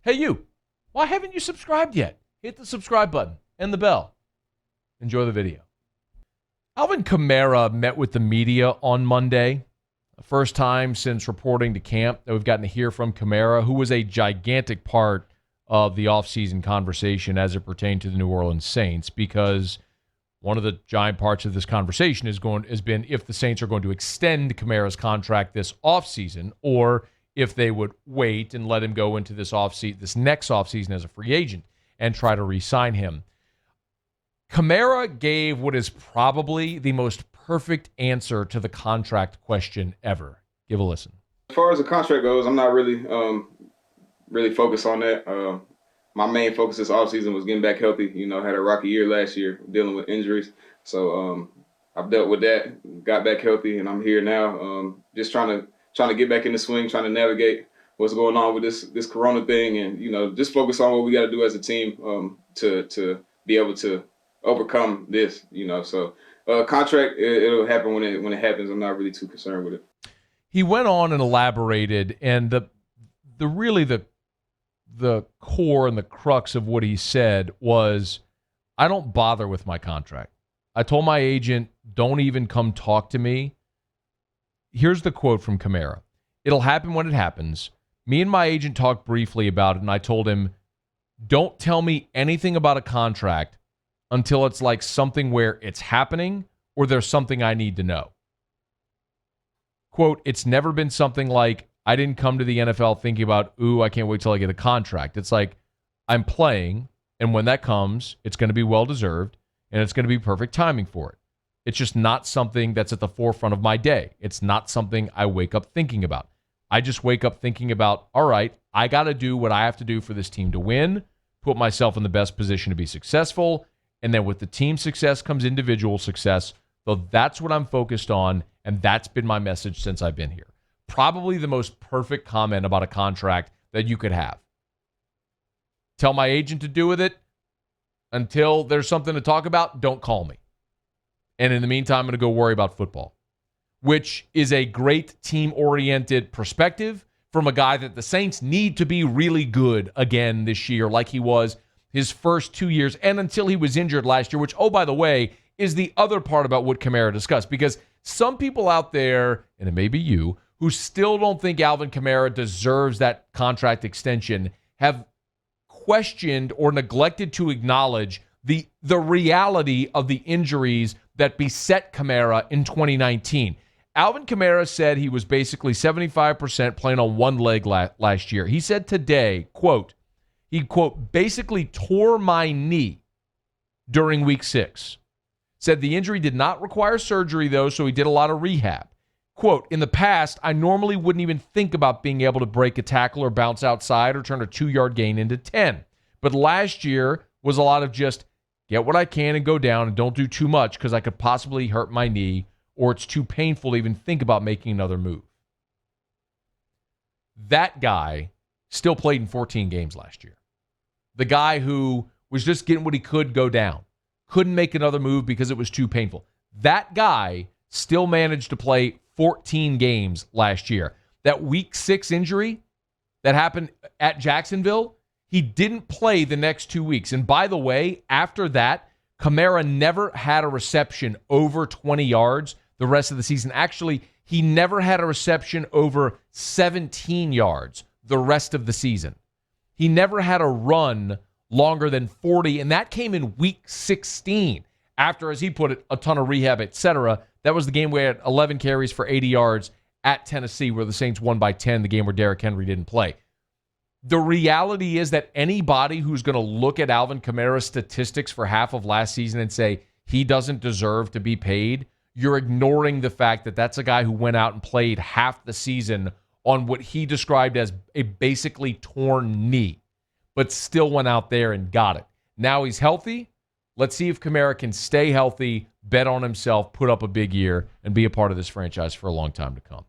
Hey, you. Why haven't you subscribed yet? Hit the subscribe button and the bell. Enjoy the video. Alvin Kamara met with the media on Monday. The first time since reporting to camp that we've gotten to hear from Kamara, who was a gigantic part of the offseason conversation as it pertained to the New Orleans Saints, because one of the giant parts of this conversation has been if the Saints are going to extend Kamara's contract this offseason, or if they would wait and let him go into this next offseason as a free agent and try to re-sign him. Kamara gave what is probably the most perfect answer to the contract question ever. Give a listen. As far as the contract goes, I'm not really focused on that. My main focus this offseason was getting back healthy. Had a rocky year last year dealing with injuries. So I've dealt with that, got back healthy, and I'm here now. Just trying to get back in the swing, trying to navigate what's going on with this Corona thing, and just focus on what we got to do as a team to be able to overcome this. So contract, it'll happen when it happens. I'm not really too concerned with it. He went on and elaborated, and the core and the crux of what he said was, I don't bother with my contract. I told my agent, don't even come talk to me. Here's the quote from Kamara. It'll happen when it happens. Me and my agent talked briefly about it, and I told him, don't tell me anything about a contract until it's like something where it's happening or there's something I need to know. Quote, it's never been something like, I didn't come to the NFL thinking about, I can't wait till I get a contract. It's like, I'm playing, and when that comes, it's going to be well-deserved, and it's going to be perfect timing for it. It's just not something that's at the forefront of my day. It's not something I wake up thinking about. I just wake up thinking about, all right, I got to do what I have to do for this team to win, put myself in the best position to be successful, and then with the team success comes individual success. So that's what I'm focused on, and that's been my message since I've been here. Probably the most perfect comment about a contract that you could have. Tell my agent to do with it. Until there's something to talk about, don't call me. And in the meantime, I'm going to go worry about football, which is a great team-oriented perspective from a guy that the Saints need to be really good again this year, like he was his first 2 years and until he was injured last year, which, oh, by the way, is the other part about what Kamara discussed, because some people out there, and it may be you, who still don't think Alvin Kamara deserves that contract extension, have questioned or neglected to acknowledge the reality of the injuries that beset Kamara in 2019. Alvin Kamara said he was basically 75% playing on one leg last year. He said today, quote, he, quote, basically tore my knee during week 6. Said the injury did not require surgery, though, so he did a lot of rehab. Quote, in the past, I normally wouldn't even think about being able to break a tackle or bounce outside or turn a 2-yard gain into 10. But last year was a lot of just get what I can and go down and don't do too much because I could possibly hurt my knee or it's too painful to even think about making another move. That guy still played in 14 games last year. The guy who was just getting what he could go down, couldn't make another move because it was too painful. That guy still managed to play 14 games last year. That week 6 injury that happened at Jacksonville, he didn't play the next 2 weeks. And by the way, after that, Kamara never had a reception over 20 yards the rest of the season. Actually, he never had a reception over 17 yards the rest of the season. He never had a run longer than 40, and that came in week 16 after, as he put it, a ton of rehab, etc. That was the game where he had 11 carries for 80 yards at Tennessee, where the Saints won by 10, the game where Derrick Henry didn't play. The reality is that anybody who's going to look at Alvin Kamara's statistics for half of last season and say he doesn't deserve to be paid, you're ignoring the fact that that's a guy who went out and played half the season on what he described as a basically torn knee, but still went out there and got it. Now he's healthy. Let's see if Kamara can stay healthy, bet on himself, put up a big year, and be a part of this franchise for a long time to come.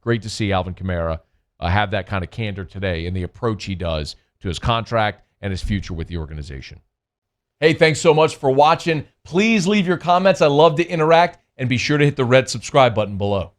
Great to see Alvin Kamara have that kind of candor today in the approach he does to his contract and his future with the organization. Hey, thanks so much for watching. Please leave your comments. I love to interact, and be sure to hit the red subscribe button below.